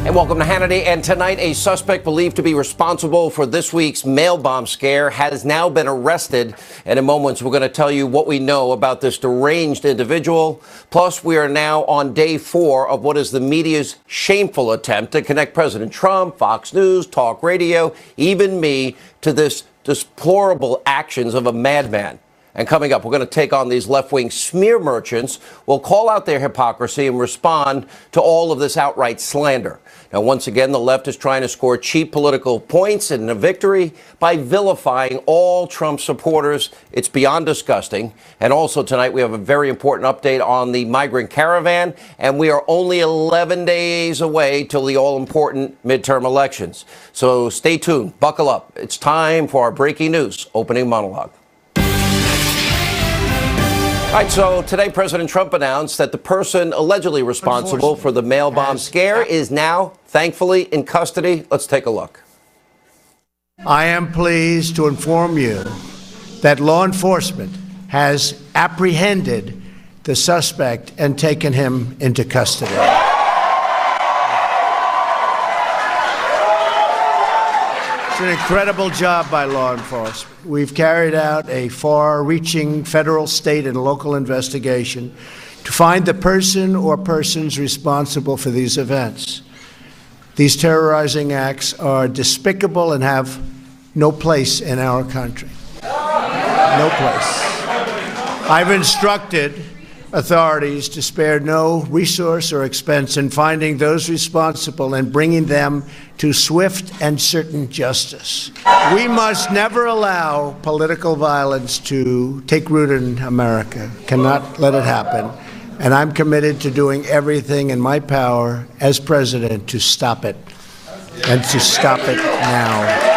And welcome to Hannity. And tonight, a suspect believed to be responsible for this week's mail bomb scare has now been arrested. And in moments, we're going to tell you what we know about this deranged individual. Plus, we are now on day 4 of what is the media's shameful attempt to connect President Trump, Fox News, talk radio, even me, to this deplorable actions of a madman. And coming up, we're going to take on these left-wing smear merchants. We'll call out their hypocrisy and respond to all of this outright slander. Now, once again, the left is trying to score cheap political points and a victory by vilifying all Trump supporters. It's beyond disgusting. And also tonight, we have a very important update on the migrant caravan. And we are only 11 days away till the all-important midterm elections. So stay tuned. Buckle up. It's time for our breaking news opening monologue. All right, so today President Trump announced that the person allegedly responsible for the mail bomb scare is now, thankfully, in custody. Let's take a look. I am pleased to inform you that law enforcement has apprehended the suspect and taken him into custody. It's an incredible job by law enforcement. We've carried out a far-reaching federal, state, and local investigation to find the person or persons responsible for these events. These terrorizing acts are despicable and have no place in our country. No place. I've instructed authorities to spare no resource or expense in finding those responsible and bringing them to swift and certain justice. We must never allow political violence to take root in America. Cannot let it happen. And I'm committed to doing everything in my power as president to stop it, and to stop it now.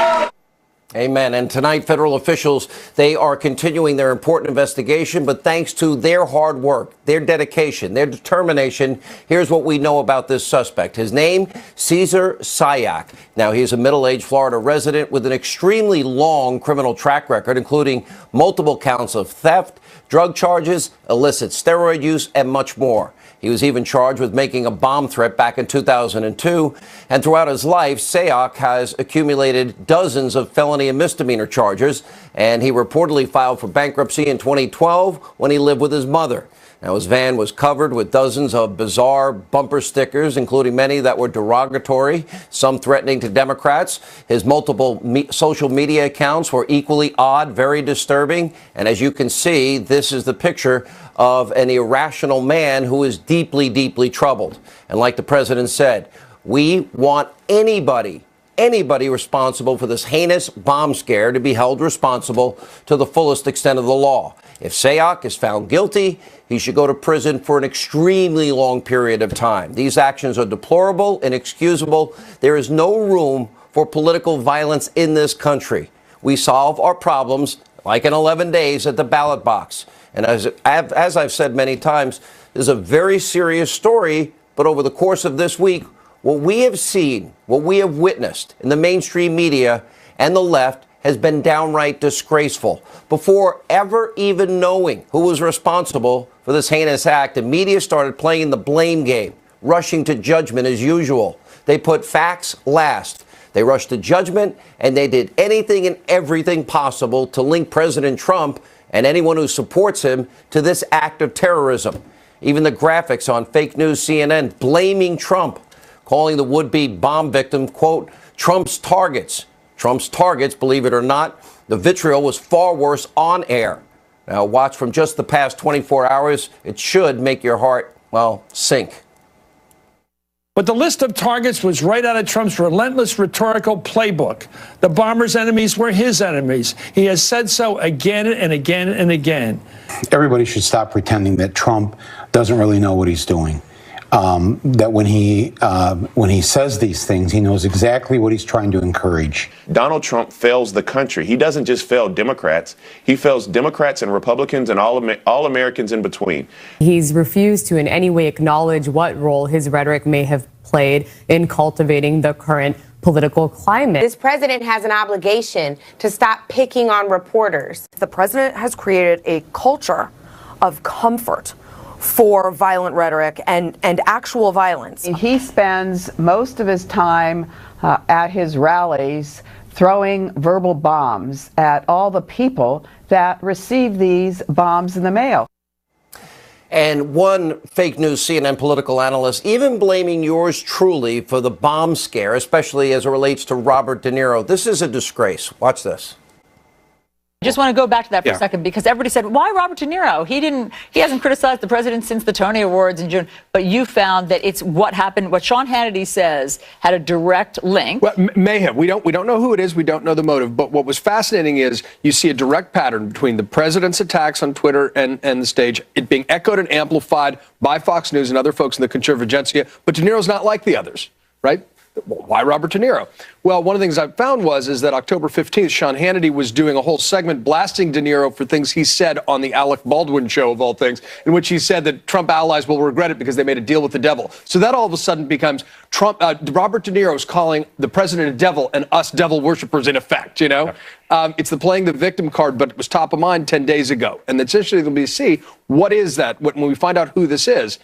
Amen. And tonight, federal officials, they are continuing their important investigation, but thanks to their hard work, their dedication, their determination, here's what we know about this suspect. His name, Cesar Sayoc. Now, he is a middle-aged Florida resident with an extremely long criminal track record, including multiple counts of theft, drug charges, illicit steroid use, and much more. He was even charged with making a bomb threat back in 2002. And throughout his life, Sayoc has accumulated dozens of felony and misdemeanor charges. And he reportedly filed for bankruptcy in 2012 when he lived with his mother. Now, his van was covered with dozens of bizarre bumper stickers, including many that were derogatory, some threatening to Democrats. His multiple social media accounts were equally odd, very disturbing. And as you can see, this is the picture of an irrational man who is deeply, deeply troubled. And like the president said, we want anybody responsible for this heinous bomb scare to be held responsible to the fullest extent of the law. If Sayoc is found guilty, he should go to prison for an extremely long period of time. These actions are deplorable, inexcusable. There is no room for political violence in this country. We solve our problems, like in 11 days, at the ballot box. And as I've said many times, this is a very serious story, but over the course of this week, what we have seen, what we have witnessed in the mainstream media and the left has been downright disgraceful. Before ever even knowing who was responsible for this heinous act, the media started playing the blame game, rushing to judgment as usual. They put facts last. They rushed to judgment, and they did anything and everything possible to link President Trump and anyone who supports him to this act of terrorism. Even the graphics on fake news CNN blaming Trump, calling the would-be bomb victim, quote, Trump's targets. Trump's targets, believe it or not. The vitriol was far worse on air. Now, watch from just the past 24 hours. It should make your heart, well, sink. But the list of targets was right out of Trump's relentless rhetorical playbook. The bomber's enemies were his enemies. He has said so again and again and again. Everybody should stop pretending that Trump doesn't really know what he's doing. That when he says these things, he knows exactly what he's trying to encourage. Donald Trump fails the country. He doesn't just fail Democrats. He fails Democrats and Republicans and all Americans in between. He's refused to in any way acknowledge what role his rhetoric may have played in cultivating the current political climate. This president has an obligation to stop picking on reporters. The president has created a culture of comfort for violent rhetoric and actual violence. He spends most of his time at his rallies throwing verbal bombs at all the people that receive these bombs in the mail. And one fake news CNN political analyst even blaming yours truly for the bomb scare, especially as it relates to Robert De Niro. This is a disgrace. Watch this. I just want to go back to that for a second, because everybody said, why Robert De Niro? He hasn't criticized the president since the Tony Awards in June. But you found that it's what happened, what Sean Hannity says had a direct link. Well, may have. We don't know who it is. We don't know the motive. But what was fascinating is you see a direct pattern between the president's attacks on Twitter and the stage, it being echoed and amplified by Fox News and other folks in the conservative agenda. But De Niro's not like the others, right? Why Robert De Niro? Well, one of the things I found is that October 15th, Sean Hannity was doing a whole segment blasting De Niro for things he said on the Alec Baldwin show, of all things, in which he said that Trump allies will regret it because they made a deal with the devil. So that all of a sudden becomes Robert De Niro's calling the president a devil and us devil worshippers in effect, you know? It's the playing the victim card, but it was top of mind 10 days ago. And it's interesting to be see what is that when we find out who this is.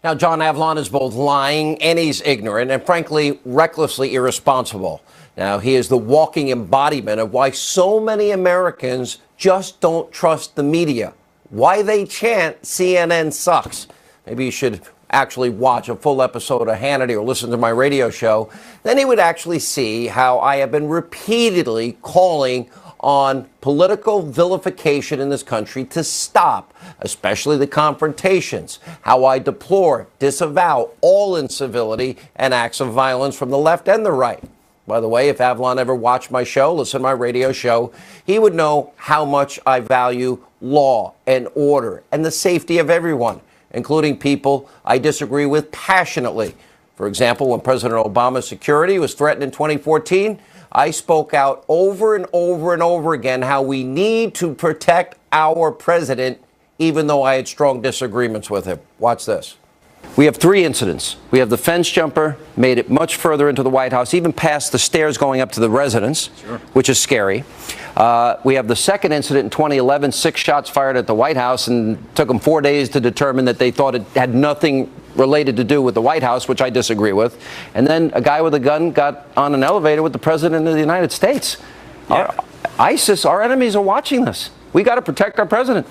Now, John Avlon is both lying and he's ignorant and, frankly, recklessly irresponsible. Now, he is the walking embodiment of why so many Americans just don't trust the media, why they chant CNN sucks. Maybe you should actually watch a full episode of Hannity or listen to my radio show. Then he would actually see how I have been repeatedly calling on political vilification in this country to stop, especially the confrontations, how I deplore, disavow all incivility and acts of violence from the left and the right. By the way, if Avlon ever watched my show, listen to my radio show, he would know how much I value law and order and the safety of everyone, including people I disagree with passionately. For example, when President Obama's security was threatened in 2014, I spoke out over and over and over again how we need to protect our president, even though I had strong disagreements with him. Watch this. We have three incidents. We have the fence jumper, made it much further into the White House, even past the stairs going up to the residence, which is scary. We have the second incident in 2011, 6 shots fired at the White House, and took them 4 days to determine that they thought it had nothing related to do with the White House, which I disagree with. And then a guy with a gun got on an elevator with the president of the United States. ISIS, our enemies are watching this. We got to protect our president.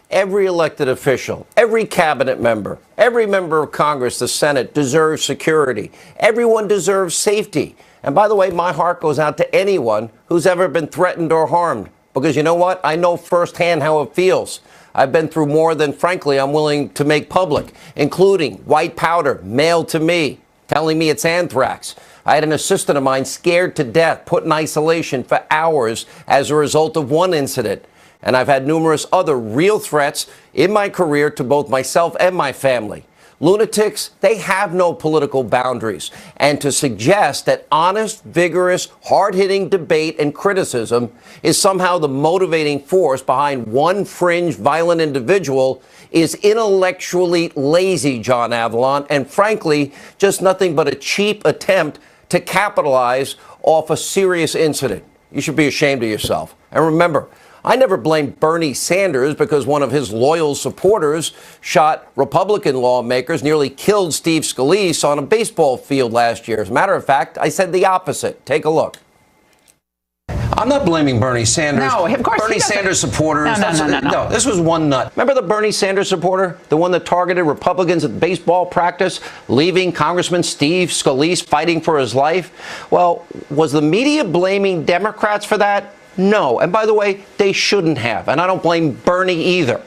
Every elected official, every cabinet member, every member of Congress, the Senate deserves security. Everyone deserves safety. And by the way, my heart goes out to anyone who's ever been threatened or harmed. Because you know what? I know firsthand how it feels. I've been through more than, frankly, I'm willing to make public, including white powder mailed to me, telling me it's anthrax. I had an assistant of mine scared to death, put in isolation for hours as a result of one incident. And I've had numerous other real threats in my career to both myself and my family. Lunatics, they have no political boundaries. And to suggest that honest, vigorous, hard-hitting debate and criticism is somehow the motivating force behind one fringe violent individual is intellectually lazy, John Avlon, and frankly, just nothing but a cheap attempt to capitalize off a serious incident. You should be ashamed of yourself. And remember, I never blamed Bernie Sanders because one of his loyal supporters shot Republican lawmakers, nearly killed Steve Scalise on a baseball field last year. As a matter of fact, I said the opposite. Take a look. I'm not blaming Bernie Sanders. No, of course Bernie Sanders supporters. No. This was one nut. Remember the Bernie Sanders supporter? The one that targeted Republicans at baseball practice, leaving Congressman Steve Scalise fighting for his life? Well, was the media blaming Democrats for that? No. And by the way, they shouldn't have. And I don't blame Bernie either.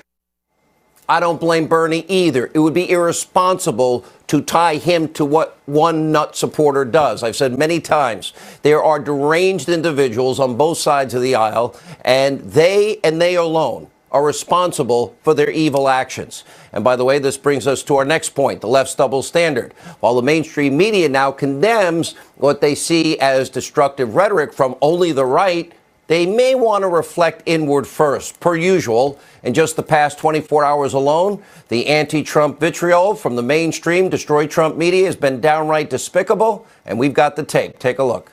I don't blame Bernie either. It would be irresponsible to tie him to what one nut supporter does. I've said many times, there are deranged individuals on both sides of the aisle, and they alone are responsible for their evil actions. And by the way, this brings us to our next point, the left's double standard. While the mainstream media now condemns what they see as destructive rhetoric from only the right, they may want to reflect inward first. Per usual, in just the past 24 hours alone, the anti-Trump vitriol from the mainstream destroy Trump media has been downright despicable, and we've got the tape. Take a look.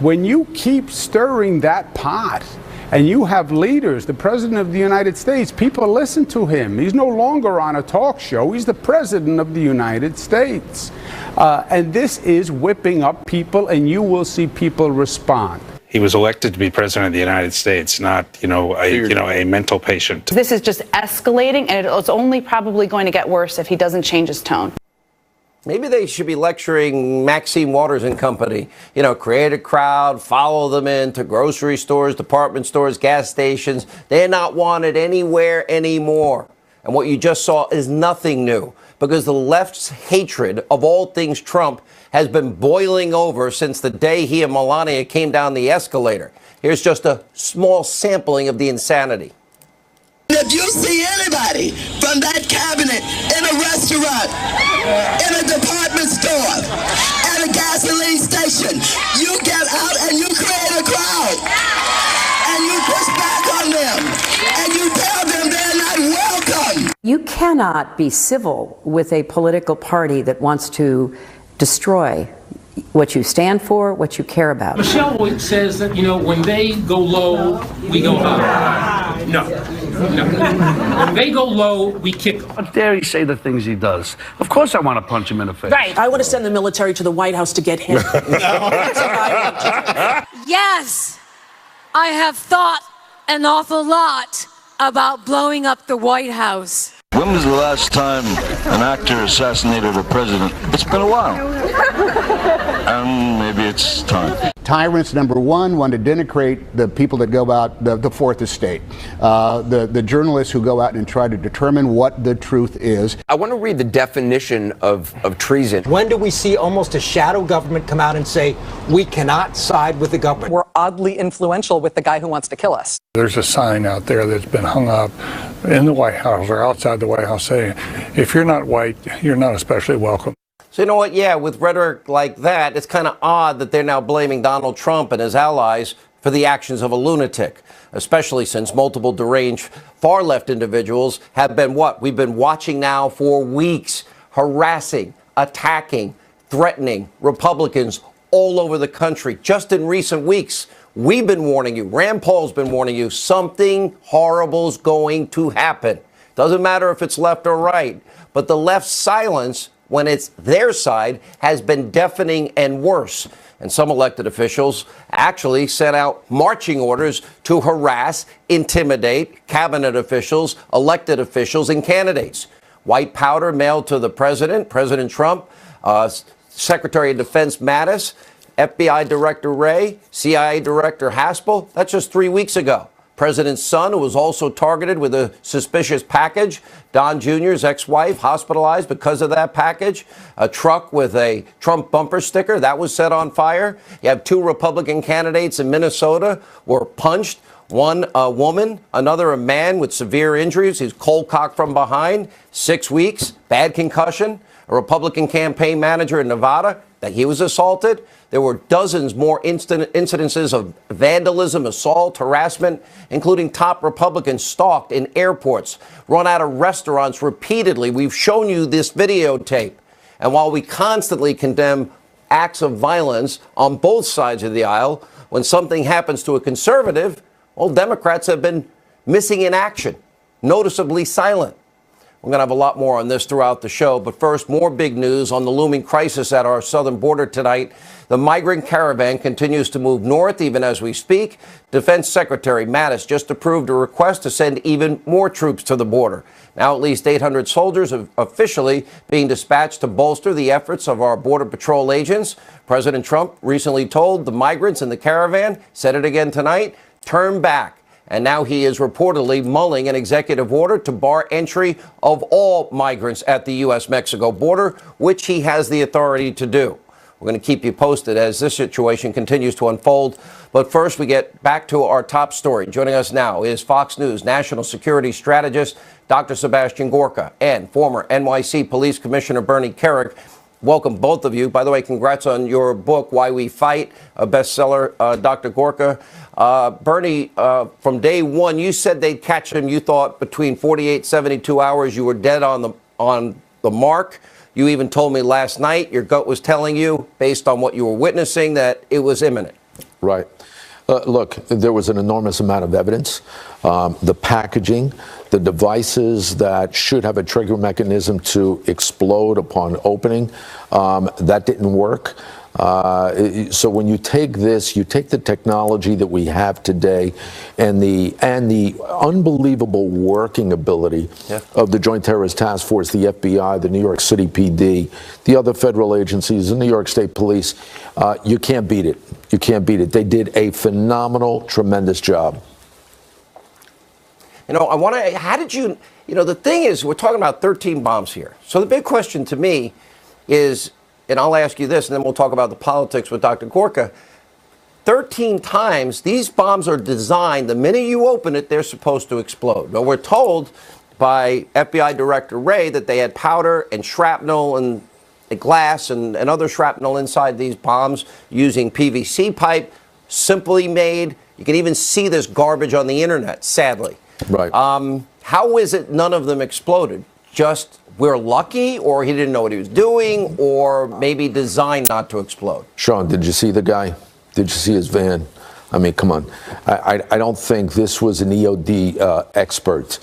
When you keep stirring that pot And you have leaders, the President of the United States, people listen to him. He's no longer on a talk show. He's the President of the United States. And this is whipping up people, and you will see people respond. He was elected to be president of the United States, not, a mental patient. This is just escalating, and it's only probably going to get worse if he doesn't change his tone. Maybe they should be lecturing Maxine Waters and company. Create a crowd, follow them into grocery stores, department stores, gas stations. They're not wanted anywhere anymore. And what you just saw is nothing new, because the left's hatred of all things Trump has been boiling over since the day he and Melania came down the escalator. Here's just a small sampling of the insanity. If you see anybody from that cabinet in a restaurant, in a department store, at a gasoline station, you get out and you create a crowd. And you push back on them. And you tell them they're not welcome. You cannot be civil with a political party that wants to destroy what you stand for, what you care about. Michelle says that, when they go low, we go high. No. When they go low, we kick them. How dare he say the things he does? Of course I want to punch him in the face. Right. I want to send the military to the White House to get him. Yes, I have thought an awful lot about blowing up the White House. When was the last time an actor assassinated a president? It's been a while. And maybe it's time. Tyrants, number one, want to denigrate the people that go out, the fourth estate, the journalists who go out and try to determine what the truth is. I want to read the definition of treason. When do we see almost a shadow government come out and say, we cannot side with the government? We're oddly influential with the guy who wants to kill us. There's a sign out there that's been hung up in the White House or outside the White House saying, if you're not white, you're not especially welcome. So you know what? Yeah, with rhetoric like that, it's kind of odd that they're now blaming Donald Trump and his allies for the actions of a lunatic, especially since multiple deranged far-left individuals have been what? We've been watching now for weeks, harassing, attacking, threatening Republicans all over the country. Just in recent weeks, we've been warning you, Rand Paul's been warning you, something horrible's going to happen. Doesn't matter if it's left or right, but the left's silence when it's their side has been deafening and worse. And some elected officials actually sent out marching orders to harass, intimidate cabinet officials, elected officials, and candidates. White powder mailed to the president, President Trump, Secretary of Defense Mattis, FBI Director Wray, CIA Director Haspel. That's just 3 weeks ago. President's son, who was also targeted with a suspicious package. Don Jr.'s ex-wife hospitalized because of that package. A truck with a Trump bumper sticker that was set on fire. You have 2 Republican candidates in Minnesota were punched. One a woman, another a man with severe injuries. He's cold cocked from behind. 6 weeks, bad concussion. A Republican campaign manager in Nevada, that he was assaulted. There were dozens more incidences of vandalism, assault, harassment, including top Republicans stalked in airports, run out of restaurants repeatedly. We've shown you this videotape. And while we constantly condemn acts of violence on both sides of the aisle, when something happens to a conservative, well, Democrats have been missing in action, noticeably silent. We're going to have a lot more on this throughout the show. But first, more big news on the looming crisis at our southern border tonight. The migrant caravan continues to move north even as we speak. Defense Secretary Mattis just approved a request to send even more troops to the border. Now at least 800 soldiers are officially being dispatched to bolster the efforts of our Border Patrol agents. President Trump recently told the migrants in the caravan, said it again tonight, turn back. And now he is reportedly mulling an executive order to bar entry of all migrants at the U.S.-Mexico border, which he has the authority to do. We're going to keep you posted as this situation continues to unfold. But first, we get back to our top story. Joining us now is Fox News national security strategist Dr. Sebastian Gorka and former NYC Police Commissioner Bernie Kerik. Welcome, both of you. By the way, congrats on your book, Why We Fight, a bestseller, Dr. Gorka. Bernie, from day one, you said they'd catch him. You thought between 48, 72 hours, you were dead on the mark. You even told me last night your gut was telling you, based on what you were witnessing, that it was imminent. Right. Look, there was an enormous amount of evidence. The packaging, the devices that should have a trigger mechanism to explode upon opening, that didn't work. So when you take this, you take the technology that we have today and the unbelievable working ability of the Joint Terrorist Task Force, the FBI, the New York City PD, the other federal agencies, the New York State Police, you can't beat it. You can't beat it. They did a phenomenal, tremendous job. You know, I want to, how did you, the thing is, we're talking about 13 bombs here. So the big question to me is, and I'll ask you this, and then we'll talk about the politics with Dr. Gorka. 13 times, these bombs are designed, the minute you open it, they're supposed to explode. Now, we're told by FBI Director Wray that they had powder and shrapnel and glass and other shrapnel inside these bombs using PVC pipe, simply made. You can even see this garbage on the internet, sadly. Right. How is it none of them exploded? Just we're lucky, or he didn't know what he was doing, or maybe designed not to explode? Sean, did you see the guy? Did you see his van? I mean, come on. I don't think this was an EOD expert.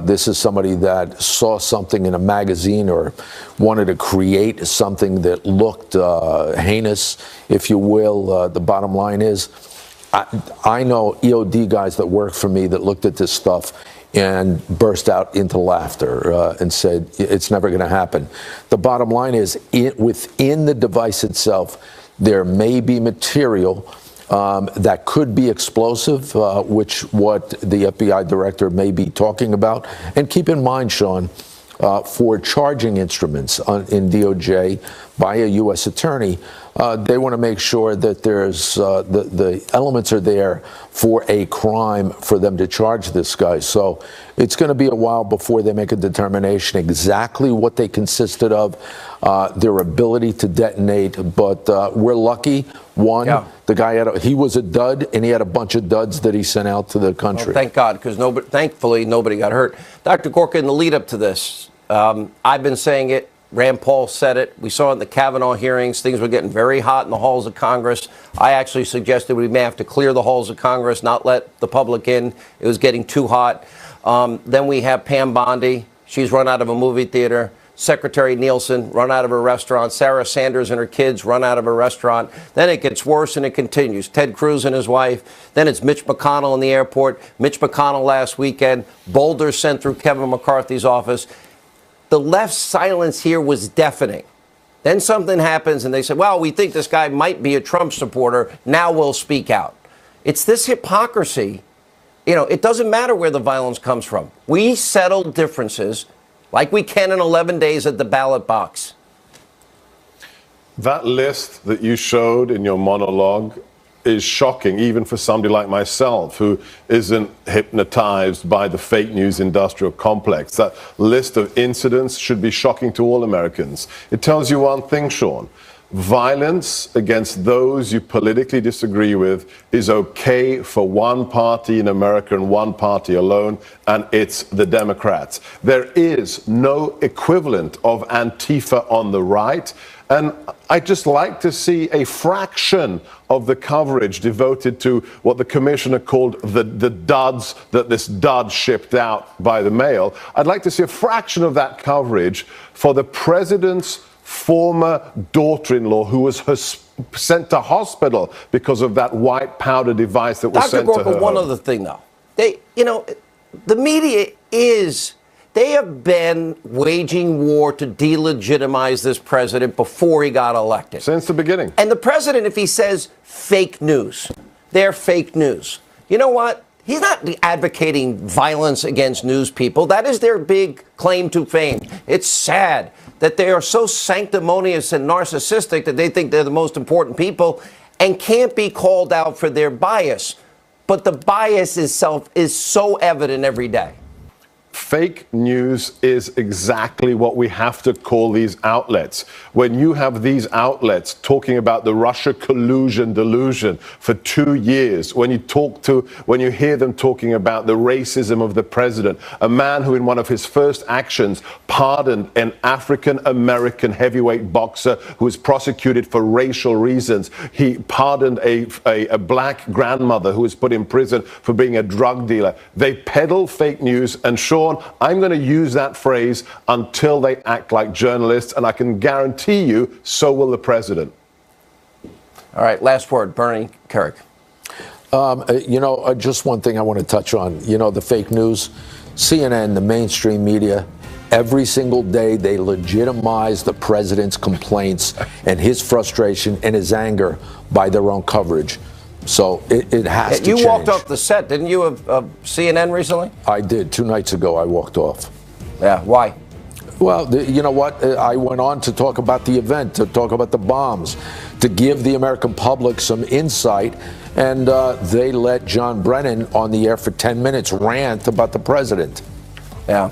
This is somebody that saw something in a magazine or wanted to create something that looked heinous, if you will. The bottom line is, I know EOD guys that work for me that looked at this stuff and burst out into laughter and said, it's never going to happen. The bottom line is, within the device itself, there may be material that could be explosive, which what the FBI director may be talking about. And keep in mind, Sean, for charging instruments in DOJ by a U.S. attorney, they want to make sure that there's the elements are there for a crime for them to charge this guy. So it's going to be a while before they make a determination exactly what they consisted of, their ability to detonate. But we're lucky. The guy he was a dud, and he had a bunch of duds that he sent out to the country. Well, thank God, because thankfully nobody got hurt. Dr. Gorka, in the lead up to this, I've been saying it. Rand Paul said it. We saw it in the Kavanaugh hearings. Things were getting very hot in the halls of Congress. I actually suggested we may have to clear the halls of Congress, not let the public in. It was getting too hot. Then we have Pam Bondi. She's run out of a movie theater. Secretary Nielsen run out of a restaurant. Sarah Sanders and her kids run out of a restaurant. Then it gets worse and it continues. Ted Cruz and his wife. Then it's Mitch McConnell in the airport. Mitch McConnell last weekend. Boulders sent through Kevin McCarthy's office. The left's silence here was deafening. Then something happens and they say, well, we think this guy might be a Trump supporter. Now we'll speak out. It's this hypocrisy. It doesn't matter where the violence comes from. We settle differences like we can in 11 days at the ballot box. That list that you showed in your monologue is shocking, even for somebody like myself who isn't hypnotized by the fake news industrial complex. That list of incidents should be shocking to all Americans. It tells you one thing, Sean. Violence against those you politically disagree with is okay for one party in America and one party alone, and it's the Democrats. There is no equivalent of Antifa on the right. And I'd just like to see a fraction of the coverage devoted to what the commissioner called the duds that this dud shipped out by the mail. I'd like to see a fraction of that coverage for the president's former daughter-in-law who was sent to hospital because of that white powder device that was sent to her. Dr. Gorka, one other thing, though. The media they have been waging war to delegitimize this president before he got elected. Since the beginning. And the president, if he says fake news, they're fake news. You know what? He's not advocating violence against news people. That is their big claim to fame. It's sad that they are so sanctimonious and narcissistic that they think they're the most important people and can't be called out for their bias. But the bias itself is so evident every day. Fake news is exactly what we have to call these outlets. When you have these outlets talking about the Russia collusion delusion for 2 years, when you hear them talking about the racism of the president, a man who in one of his first actions pardoned an African American heavyweight boxer who was prosecuted for racial reasons. He pardoned a black grandmother who was put in prison for being a drug dealer. They peddle fake news, and Sean, I'm going to use that phrase until they act like journalists, and I can guarantee you, so will the president. All right, last word, Bernie Kerik. Just one thing I want to touch on. The fake news, CNN, the mainstream media, every single day they legitimize the president's complaints and his frustration and his anger by their own coverage. So it has to change. You walked off the set, didn't you, of CNN recently? I did. 2 nights ago, I walked off. Yeah, why? Well, you know what? I went on to talk about the event, to talk about the bombs, to give the American public some insight. And they let John Brennan on the air for 10 minutes rant about the president. Yeah,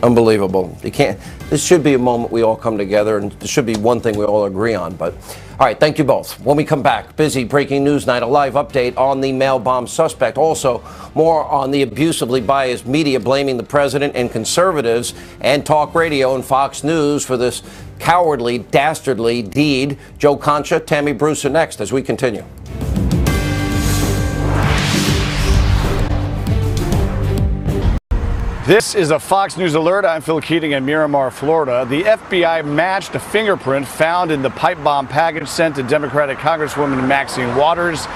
unbelievable. You can't. This should be a moment we all come together, and there should be one thing we all agree on. But all right, thank you both. When we come back, busy breaking news night, a live update on the mail bomb suspect. Also, more on the abusively biased media blaming the president and conservatives and talk radio and Fox News for this cowardly, dastardly deed. Joe Concha, Tammy Bruce are next as we continue. This is a Fox News alert. I'm Phil Keating in Miramar, Florida. The FBI matched a fingerprint found in the pipe bomb package sent to Democratic Congresswoman Maxine Waters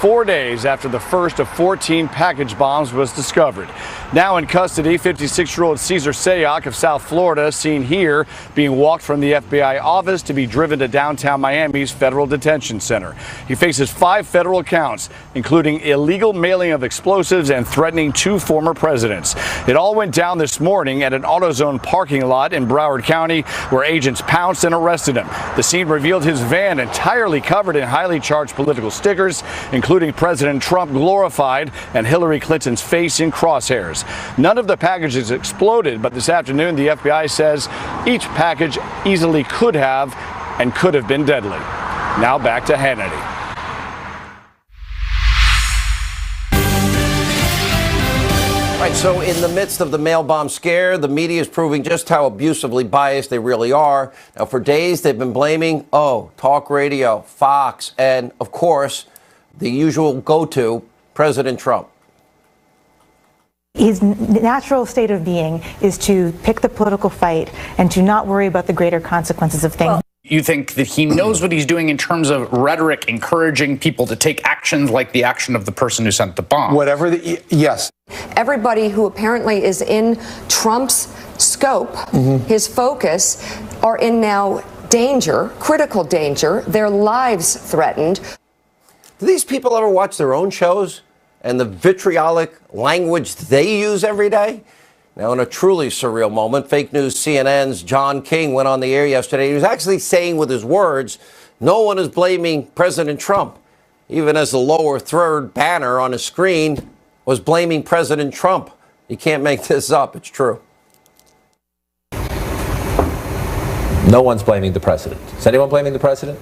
4 days after the first of 14 package bombs was discovered. Now in custody, 56-year-old Cesar Sayoc of South Florida, seen here being walked from the FBI office to be driven to downtown Miami's Federal Detention Center. He faces 5 federal counts, including illegal mailing of explosives and threatening 2 former presidents. It all went down this morning at an AutoZone parking lot in Broward County, where agents pounced and arrested him. The scene revealed his van entirely covered in highly charged political stickers, including President Trump glorified and Hillary Clinton's face in crosshairs. None of the packages exploded, but this afternoon the FBI says each package easily could have been deadly. Now back to Hannity. All right, so in the midst of the mail bomb scare, the media is proving just how abusively biased they really are. Now, for days, they've been blaming, talk radio, Fox, and, of course, the usual go-to, President Trump. His natural state of being is to pick the political fight and to not worry about the greater consequences of things. You think that he knows what he's doing in terms of rhetoric, encouraging people to take actions like the action of the person who sent the bomb? Yes. Everybody who apparently is in Trump's scope, his focus, are in now danger, critical danger, their lives threatened. Do these people ever watch their own shows and the vitriolic language they use every day? Now, in a truly surreal moment, fake news CNN's John King went on the air yesterday. He was actually saying with his words, no one is blaming President Trump, even as the lower third banner on his screen was blaming President Trump. You can't make this up. It's true. No one's blaming the president. Is anyone blaming the president?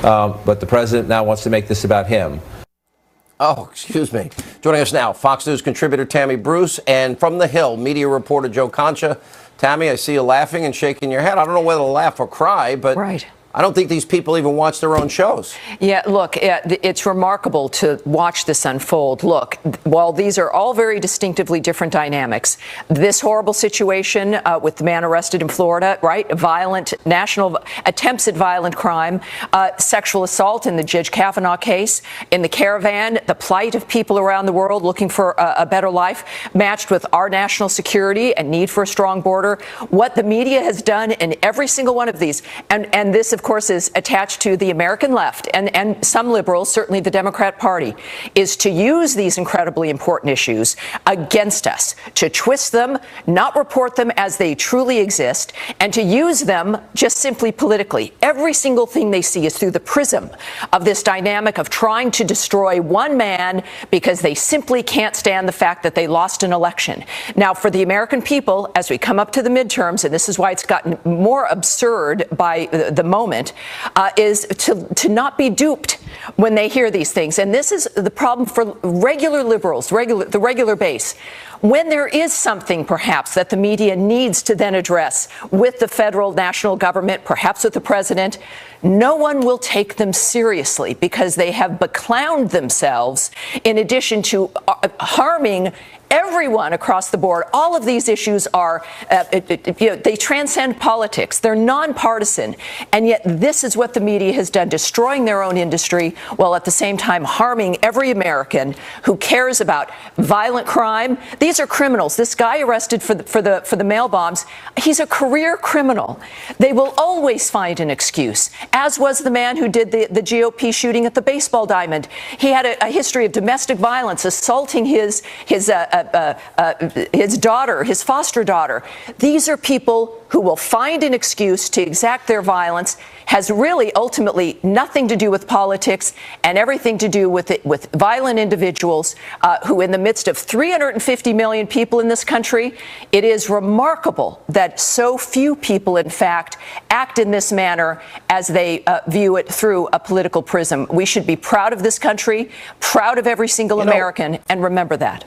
But the president now wants to make this about him. Oh, excuse me. Joining us now, Fox News contributor Tammy Bruce, and from the Hill, media reporter Joe Concha. Tammy, I see you laughing and shaking your head. I don't know whether to laugh or cry, but I don't think these people even watch their own shows. Yeah, look, it's remarkable to watch this unfold. Look, while these are all very distinctively different dynamics, this horrible situation with the man arrested in Florida, right? Violent, national attempts at violent crime, sexual assault in the Judge Kavanaugh case, in the caravan, the plight of people around the world looking for a better life, matched with our national security and need for a strong border. What the media has done in every single one of these, and this, of course, is attached to the American left and some liberals, certainly the Democrat Party, is to use these incredibly important issues against us, to twist them, not report them as they truly exist, and to use them just simply politically. Every single thing they see is through the prism of this dynamic of trying to destroy one man because they simply can't stand the fact that they lost an election. Now, for the American people, as we come up to the midterms, and this is why it's gotten more absurd by the moment, is to not be duped when they hear these things. And this is the problem for regular liberals, the regular base. When there is something, perhaps, that the media needs to then address with the federal national government, perhaps with the president, no one will take them seriously because they have beclowned themselves in addition to harming everyone across the board. All of these issues are, they transcend politics. They're nonpartisan. And yet this is what the media has done, destroying their own industry while at the same time harming every American who cares about violent crime. These are criminals. This guy arrested for the mail bombs, he's a career criminal. They will always find an excuse, as was the man who did the GOP shooting at the baseball diamond. He had a history of domestic violence, assaulting his daughter, his foster daughter. These are people who will find an excuse to exact their violence, has really ultimately nothing to do with politics and everything to do with violent individuals who, in the midst of 350 million people in this country, it is remarkable that so few people, in fact, act in this manner as they view it through a political prism. We should be proud of this country, proud of every single American, and remember that.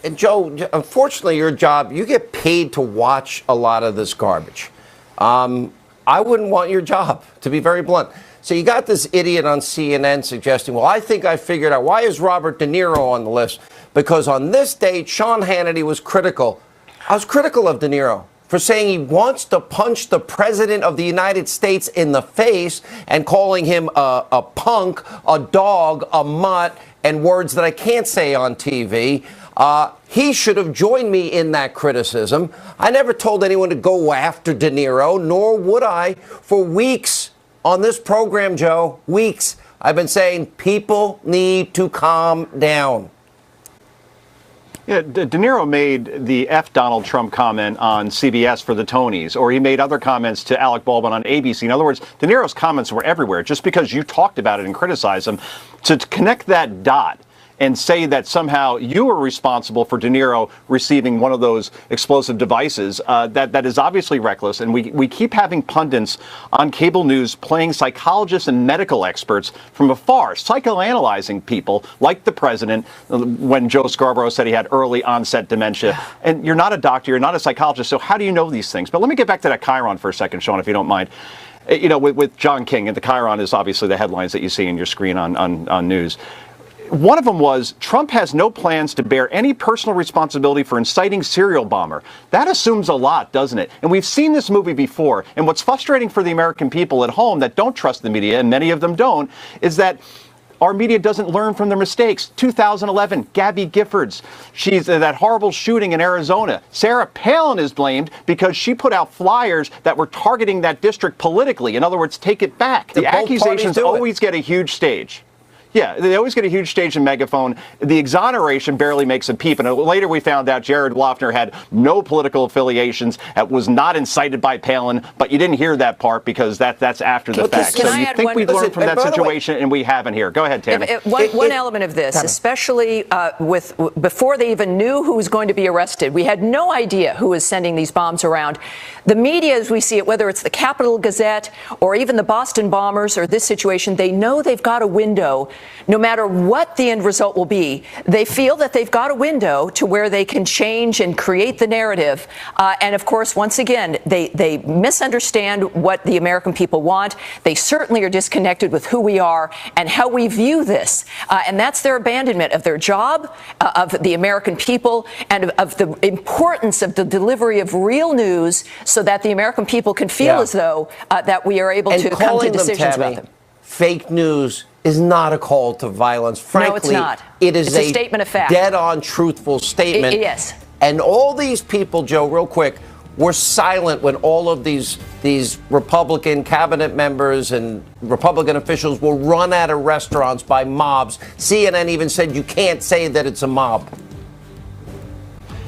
And Joe, unfortunately, your job, you get paid to watch a lot of this garbage. I wouldn't want your job, to be very blunt. So you got this idiot on CNN suggesting, well, I think I figured out, why is Robert De Niro on the list? Because on this date, Sean Hannity was critical. I was critical of De Niro for saying he wants to punch the president of the United States in the face and calling him a punk, a dog, a mutt, and words that I can't say on TV. He should have joined me in that criticism. I never told anyone to go after De Niro, nor would I. For weeks on this program, Joe, weeks, I've been saying people need to calm down. Yeah, De Niro made the F Donald Trump comment on CBS for the Tonys, or he made other comments to Alec Baldwin on ABC. In other words, De Niro's comments were everywhere. Just because you talked about it and criticized him, to connect that dot and say that somehow you were responsible for De Niro receiving one of those explosive devices, that is obviously reckless. And we keep having pundits on cable news playing psychologists and medical experts from afar, psychoanalyzing people like the president when Joe Scarborough said he had early onset dementia. And you're not a doctor, you're not a psychologist, so how do you know these things? But let me get back to that Chiron for a second, Sean, if you don't mind. You know, with John King, and the Chiron is obviously the headlines that you see in your screen on news. One of them was, Trump has no plans to bear any personal responsibility for inciting serial bomber. That assumes a lot, doesn't it? And we've seen this movie before. And what's frustrating for the American people at home that don't trust the media, and many of them don't, is that our media doesn't learn from their mistakes. 2011, Gabby Giffords. She's that horrible shooting in Arizona. Sarah Palin is blamed because she put out flyers that were targeting that district politically. In other words, take it back. The accusations always get a huge stage. Yeah, they always get a huge stage and megaphone. The exoneration barely makes a peep. And later we found out Jared Loughner had no political affiliations, was not incited by Palin. But you didn't hear that part because that's after the fact. So you think we'd learned from that situation, and we haven't here. Go ahead, Tammy. One element of this, especially before they even knew who was going to be arrested, we had no idea who was sending these bombs around. The media, as we see it, whether it's the Capital Gazette or even the Boston bombers or this situation, they know they've got a window. No matter what the end result will be, they feel that they've got a window to where they can change and create the narrative. And of course, once again, they misunderstand what the American people want. They certainly are disconnected with who we are and how we view this. And that's their abandonment of their job, of the American people, and of the importance of the delivery of real news so that the American people can feel as though that we are able to come to decisions about them. Fake news is not a call to violence. Frankly, no, it's not. It is a statement of fact. Dead-on truthful statement. Yes. And all these people, Joe, real quick, were silent when all of these Republican cabinet members and Republican officials were run out of restaurants by mobs. CNN even said you can't say that it's a mob.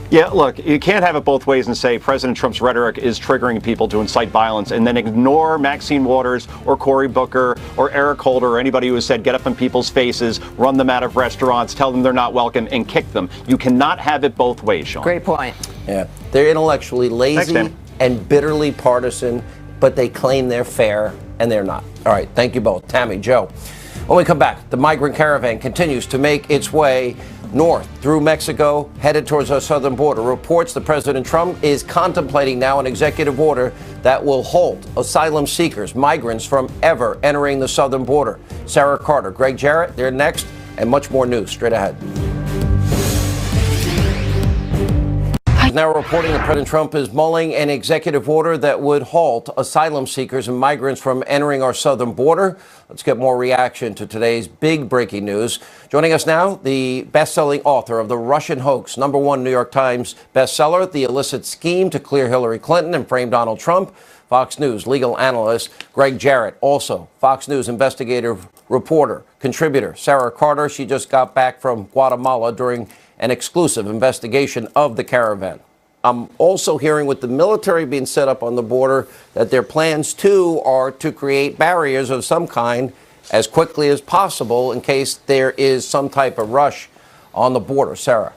Yeah, look, you can't have it both ways and say President Trump's rhetoric is triggering people to incite violence and then ignore Maxine Waters or Cory Booker or Eric Holder or anybody who has said get up in people's faces, run them out of restaurants, tell them they're not welcome, and kick them. You cannot have it both ways, Sean. Great point. Yeah, they're intellectually lazy Thanks, and bitterly partisan, but they claim they're fair, and they're not. All right, thank you both. Tammy, Joe. When we come back, the migrant caravan continues to make its way north through Mexico, headed towards our southern border. Reports that President Trump is contemplating now an executive order that will halt asylum seekers, migrants from ever entering the southern border. Sarah Carter, Greg Jarrett, they're next, and much more news straight ahead. Now reporting that President Trump is mulling an executive order that would halt asylum seekers and migrants from entering our southern border. Let's get more reaction to today's big breaking news. Joining us now, the best-selling author of The Russian Hoax, #1 New York Times bestseller, The Illicit Scheme to Clear Hillary Clinton and Frame Donald Trump, Fox News legal analyst Greg Jarrett, also Fox News investigative reporter, contributor Sarah Carter. She just got back from Guatemala during an exclusive investigation of the caravan. I'm also hearing with the military being set up on the border that their plans, too, are to create barriers of some kind as quickly as possible in case there is some type of rush on the border. Sarah.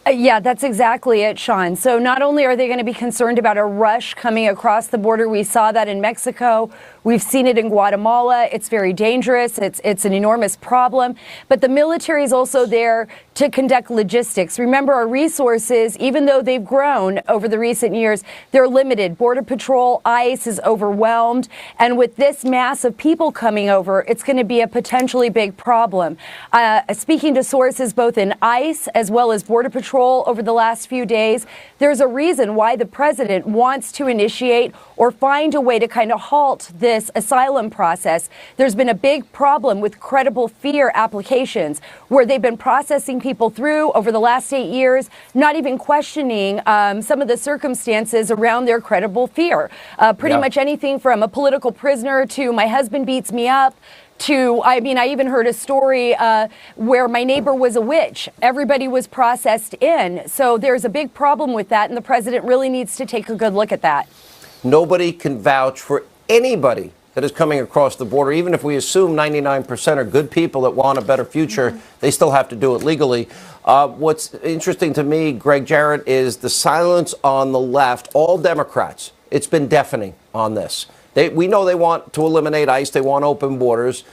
Yeah, that's exactly it, Sean. So not only are they going to be concerned about a rush coming across the border, we saw that in Mexico. We've seen it in Guatemala. It's very dangerous. It's an enormous problem. But the military is also there to conduct logistics. Remember, our resources, even though they've grown over the recent years, they're limited. Border Patrol, ICE is overwhelmed. And with this mass of people coming over, it's going to be a potentially big problem. Speaking to sources both in ICE as well as Border Patrol over the last few days, there's a reason why the president wants to initiate or find a way to kind of halt this asylum process. There's been a big problem with credible fear applications where they've been processing people through over the last 8 years, not even questioning some of the circumstances around their credible fear. Pretty much anything from a political prisoner to my husband beats me up to, I even heard a story where my neighbor was a witch. Everybody was processed in. So there's a big problem with that, and the president really needs to take a good look at that. Nobody can vouch for anybody that is coming across the border. Even if we assume 99% are good people that want a better future, they still have to do it legally. What's interesting to me, Greg Jarrett, is the silence on the left, all Democrats. It's been deafening on this. We know they want to eliminate ICE. They want open borders.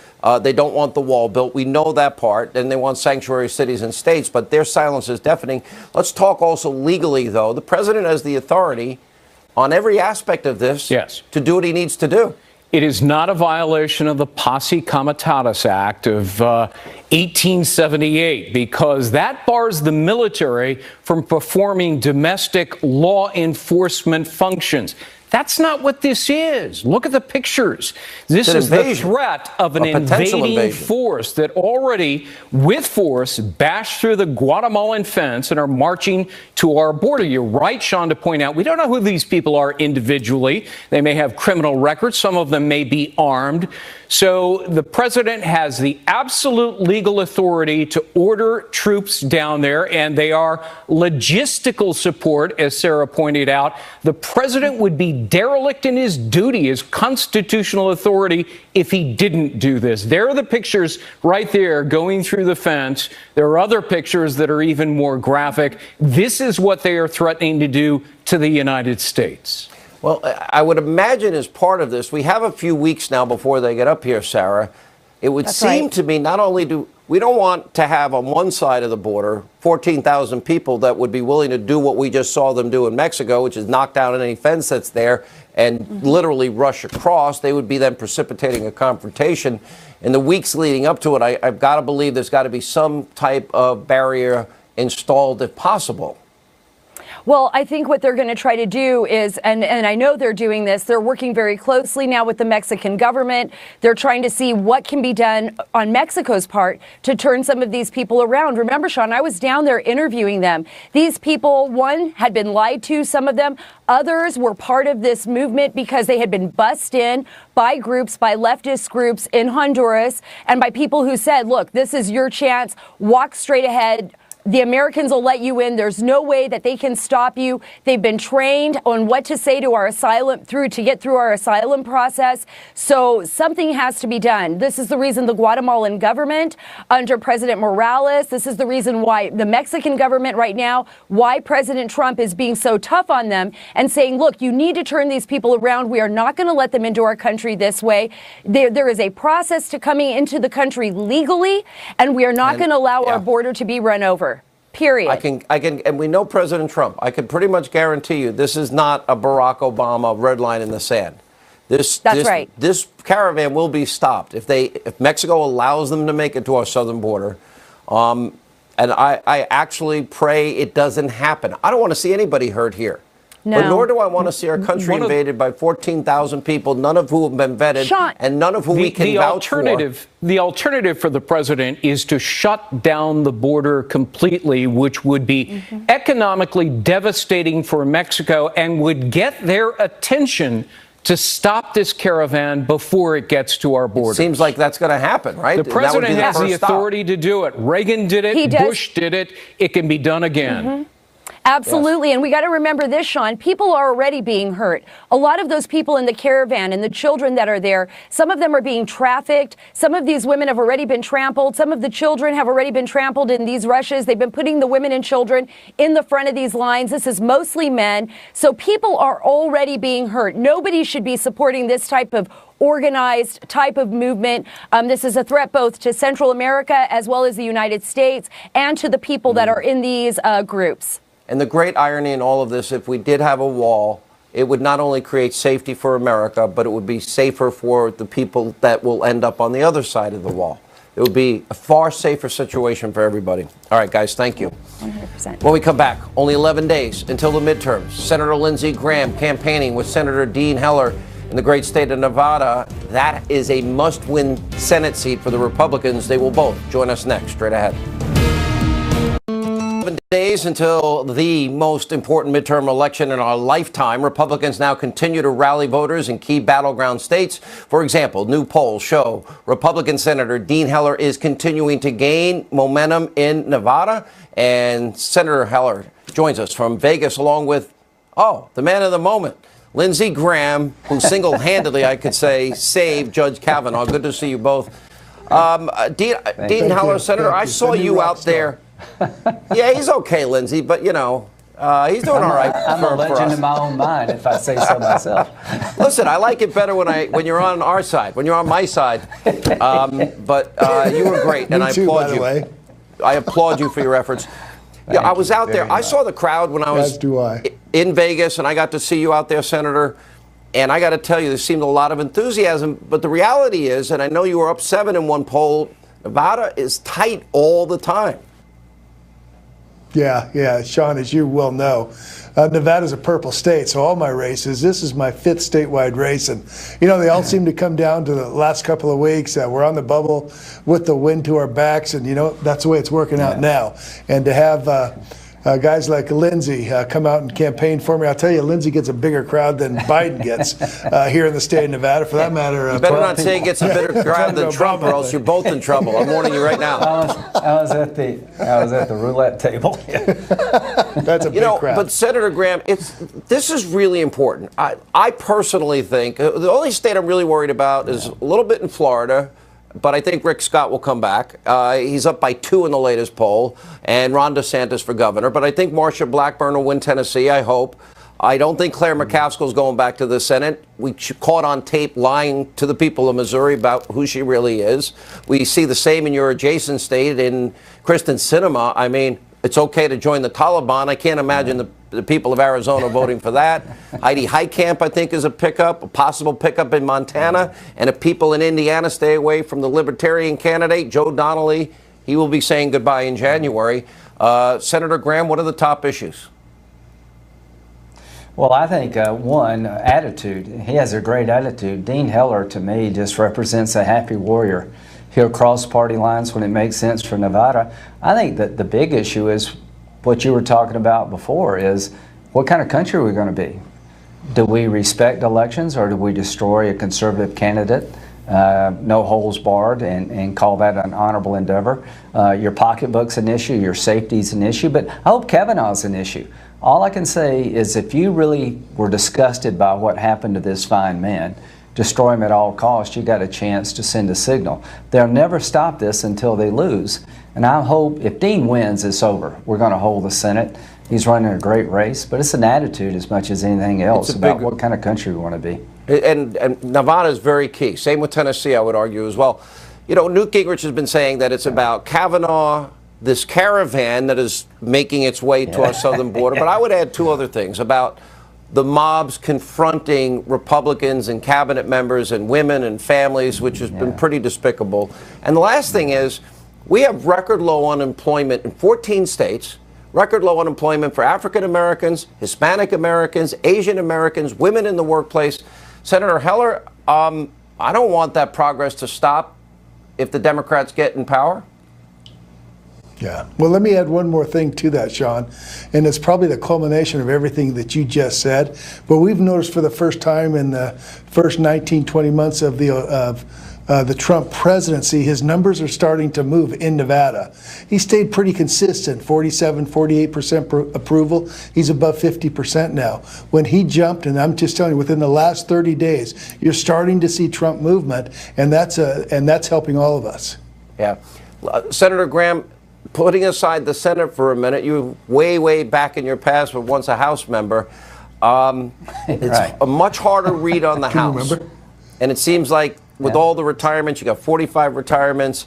They don't want the wall built. We know that part. And they want sanctuary cities and states. But their silence is deafening. Let's talk also legally, though. The president has the authority on every aspect of this to do what he needs to do. It is not a violation of the Posse Comitatus Act of 1878 because that bars the military from performing domestic law enforcement functions. That's not what this is. Look at the pictures. This is the threat of an invading force that already, with force, bashed through the Guatemalan fence and are marching to our border. You're right, Sean, to point out we don't know who these people are individually. They may have criminal records. Some of them may be armed. So the president has the absolute legal authority to order troops down there, and they are logistical support, as Sarah pointed out. The president would be derelict in his duty, his constitutional authority, if he didn't do this. There are the pictures right there going through the fence. There are other pictures that are even more graphic. This is what they are threatening to do to the United States. Well, I would imagine as part of this, we have a few weeks now before they get up here, Sarah. It would seem to me not only do we don't want to have on one side of the border 14,000 people that would be willing to do what we just saw them do in Mexico, which is knock down any fence that's there and literally rush across. They would be then precipitating a confrontation. In the weeks leading up to it, I've got to believe there's got to be some type of barrier installed if possible. Well, I think what they're going to try to do is, and I know they're doing this, they're working very closely now with the Mexican government. They're trying to see what can be done on Mexico's part to turn some of these people around. Remember, Sean, I was down there interviewing them. These people, one, had been lied to, some of them. Others were part of this movement because they had been bussed in by groups, by leftist groups in Honduras, and by people who said, look, this is your chance, walk straight ahead. The Americans will let you in. There's no way that they can stop you. They've been trained on what to say to our asylum to get through our asylum process. So something has to be done. This is the reason the Guatemalan government under President Morales, this is the reason why the Mexican government right now, why President Trump is being so tough on them and saying, look, you need to turn these people around. We are not going to let them into our country this way. There is a process to coming into the country legally, and we are not going to allow our border to be run over. Period. I can, and we know President Trump. I can pretty much guarantee you this is not a Barack Obama red line in the sand. That's right. This caravan will be stopped if Mexico allows them to make it to our southern border. And I actually pray it doesn't happen. I don't want to see anybody hurt here. No. But nor do I want to see our country invaded by 14,000 people, none of whom have been vetted, Sean, and none of whom we can vouch for. The alternative for the president is to shut down the border completely, which would be economically devastating for Mexico and would get their attention to stop this caravan before it gets to our border. Seems like that's going to happen, right? The president has the authority to do it. Reagan did it. Bush did it. It can be done again. Absolutely. Yes. And we got to remember this, Sean. People are already being hurt. A lot of those people in the caravan and the children that are there, some of them are being trafficked. Some of these women have already been trampled. Some of the children have already been trampled in these rushes. They've been putting the women and children in the front of these lines. This is mostly men. So people are already being hurt. Nobody should be supporting this type of organized type of movement. This is a threat both to Central America as well as the United States and to the people that are in these groups. And the great irony in all of this, if we did have a wall, it would not only create safety for America, but it would be safer for the people that will end up on the other side of the wall. It would be a far safer situation for everybody. All right, guys, thank you. 100%. When we come back, only 11 days until the midterms. Senator Lindsey Graham campaigning with Senator Dean Heller in the great state of Nevada. That is a must-win Senate seat for the Republicans. They will both join us next, straight ahead. 11 days until the most important midterm election in our lifetime. Republicans now continue to rally voters in key battleground states. For example, new polls show Republican Senator Dean Heller is continuing to gain momentum in Nevada. And Senator Heller joins us from Vegas along with, the man of the moment, Lindsey Graham, who single-handedly, I could say, saved Judge Kavanaugh. Good to see you both. Dean Heller, Senator, I saw you out there. Yeah, he's okay, Lindsey, but, you know, he's doing all right. I'm a legend in my own mind, if I say so myself. Listen, I like it better when you're on our side, when you're on my side. But you were great, and I applaud you. I applaud you for your efforts. Yeah, I was out there. I saw the crowd when I was in Vegas, and I got to see you out there, Senator. And I got to tell you, there seemed a lot of enthusiasm. But the reality is, and I know you were up 7 in one poll, Nevada is tight all the time. Yeah, Sean, as you well know, Nevada's a purple state, so all my races, this is my 5th statewide race, and, you know, they all seem to come down to the last couple of weeks. We're on the bubble with the wind to our backs, and, you know, that's the way it's working out now. And to have guys like Lindsey come out and campaign for me, I'll tell you, Lindsey gets a bigger crowd than Biden gets here in the state of Nevada, for that matter. You better not say he gets a bigger crowd than Trump, or else you're both in trouble. I'm warning you right now. I was at the roulette table. That's a big crowd. But Senator Graham, this is really important. I personally think the only state I'm really worried about is a little bit in Florida. But I think Rick Scott will come back. He's up by 2 in the latest poll, and Ron DeSantis for governor. But I think Marsha Blackburn will win Tennessee, I hope. I don't think Claire McCaskill's going back to the Senate. We caught on tape lying to the people of Missouri about who she really is. We see the same in your adjacent state in Kristen Sinema. I mean, it's okay to join the Taliban. I can't imagine the people of Arizona voting for that. Heidi Heitkamp, I think, is a possible pickup in Montana. And if people in Indiana stay away from the Libertarian candidate, Joe Donnelly, he will be saying goodbye in January. Senator Graham, what are the top issues? Well, I think one, attitude. He has a great attitude. Dean Heller, to me, just represents a happy warrior. He'll cross party lines when it makes sense for Nevada. I think that the big issue is what you were talking about before, is what kind of country are we going to be? Do we respect elections, or do we destroy a conservative candidate, no holes barred, and call that an honorable endeavor? Your pocketbook's an issue, your safety's an issue, but I hope Kavanaugh's an issue. All I can say is if you really were disgusted by what happened to this fine man, destroy him at all costs, you got a chance to send a signal. They'll never stop this until they lose. And I hope if Dean wins, it's over. We're going to hold the Senate. He's running a great race, but it's an attitude as much as anything else about what kind of country we want to be. And Nevada is very key. Same with Tennessee, I would argue as well. You know, Newt Gingrich has been saying that it's about Kavanaugh, this caravan that is making its way to our southern border. But I would add two other things about the mobs confronting Republicans and cabinet members and women and families, which has been pretty despicable. And the last thing is, we have record low unemployment in 14 states, record low unemployment for African Americans, Hispanic Americans, Asian Americans, women in the workplace. Senator Heller, I don't want that progress to stop if the Democrats get in power. Yeah. Well, let me add one more thing to that, Sean, and it's probably the culmination of everything that you just said. But we've noticed for the first time in the first 19, 20 months of the Trump presidency, his numbers are starting to move in Nevada. He stayed pretty consistent, 47, 48% approval. He's above 50% now. When he jumped, and I'm just telling you, within the last 30 days, you're starting to see Trump movement, and that's helping all of us. Yeah. Senator Graham, putting aside the Senate for a minute, you way back in your past were once a House member. It's a much harder read on the House. And it seems like with all the retirements, you got 45 retirements,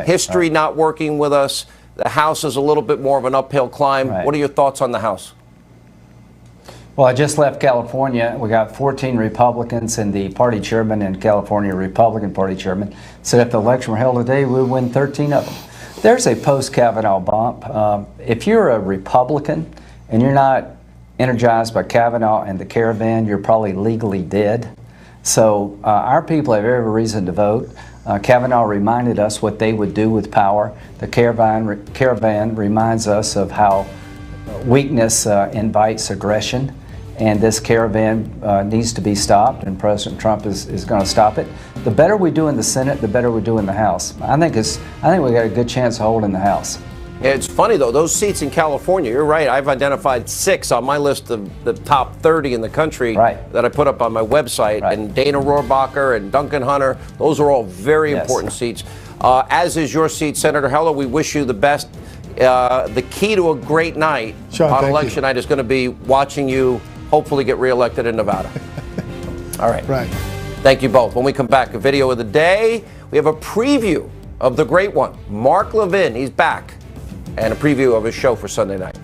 history not working with us. The House is a little bit more of an uphill climb. What are your thoughts on the House? Well, I just left California. We got 14 Republicans, and the party chairman in California, Republican Party chairman, said if the election were held today, we would win 13 of them. There's a post-Kavanaugh bump. If you're a Republican and you're not energized by Kavanaugh and the caravan, you're probably legally dead. So our people have every reason to vote. Kavanaugh reminded us what they would do with power. The caravan reminds us of how weakness invites aggression. And this caravan needs to be stopped, and President Trump is going to stop it. The better we do in the Senate, the better we do in the House. I think we got a good chance of holding the House. Yeah, it's funny, though, those seats in California, you're right, I've identified 6 on my list of the top 30 in the country that I put up on my website. And Dana Rohrabacher and Duncan Hunter, those are all very important seats. As is your seat, Senator Heller. We wish you the best. The key to a great night on election night is going to be watching you hopefully get reelected in Nevada. All right. Thank you both. When we come back, a video of the day. We have a preview of the great one, Mark Levin. He's back. And a preview of his show for Sunday night.